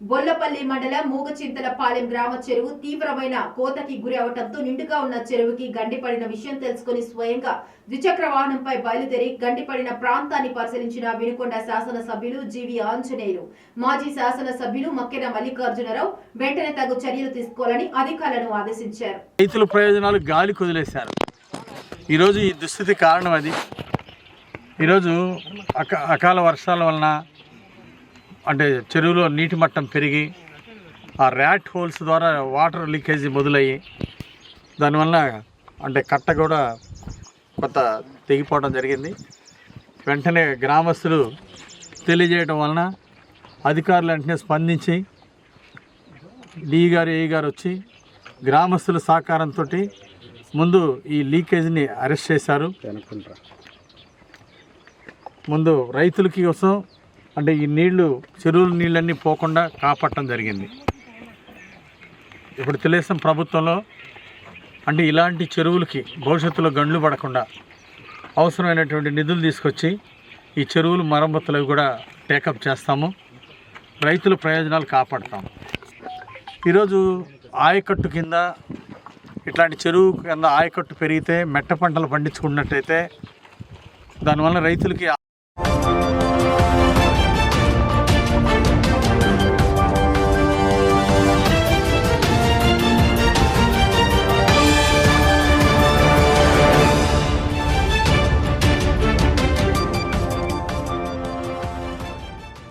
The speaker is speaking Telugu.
బొల్లపల్లి మండలం మూగచింతలపాలెం గ్రామ చెరువు తీవ్రమైన కోతకి గురి అవడంతో నిండుగా ఉన్న చెరువుకి గండిపడిన విషయం తెలుసుకుని స్వయంగా ద్విచక్ర వాహనంపై బయలుదేరి గండిపడిన ప్రాంతాన్ని పరిశీలించిన వినుకొండ శాసనసభ్యులు జీవి ఆంజనేయులు, మాజీ శాసనసభ్యులు మక్కెన మల్లికార్జునరావు వెంటనే తగు చర్యలు తీసుకోవాలని అధికారులను ఆదేశించారు. రైతుల ప్రయోజనాలు గాలి కొదిలేశారు. ఈరోజు ఈ దుస్థితి కారణం అది. ఈరోజు అకాల వర్షాల వలన అంటే చెరువులో నీటి మట్టం పెరిగి ఆ ర్యాట్ హోల్స్ ద్వారా వాటర్ లీకేజీ మొదలయ్యి దానివల్ల అంటే కట్ట కూడా కొంత తెగిపోవడం జరిగింది. వెంటనే గ్రామస్తులు తెలియజేయడం వలన అధికారులు వెంటనే స్పందించి డిఈ గారు, ఏఈ గారు వచ్చి గ్రామస్తుల సహకారంతో ముందు ఈ లీకేజీని అరెస్ట్ చేశారు. ముందు రైతులకి కోసం అంటే ఈ నీళ్లు చెరువుల నీళ్ళన్నీ పోకుండా కాపాడటం జరిగింది. ఇప్పుడు తెలుగుదేశం ప్రభుత్వంలో అంటే ఇలాంటి చెరువులకి భవిష్యత్తులో గండ్లు పడకుండా అవసరమైనటువంటి నిధులు తీసుకొచ్చి ఈ చెరువులు మరమ్మతులు కూడా టేకప్ చేస్తాము. రైతుల ప్రయోజనాలు కాపాడతాము. ఈరోజు ఆయకట్టు కింద ఇట్లాంటి చెరువు కింద ఆయకట్టు పెరిగితే మెట్ట పంటలు పండించుకున్నట్టయితే దానివల్ల రైతులకి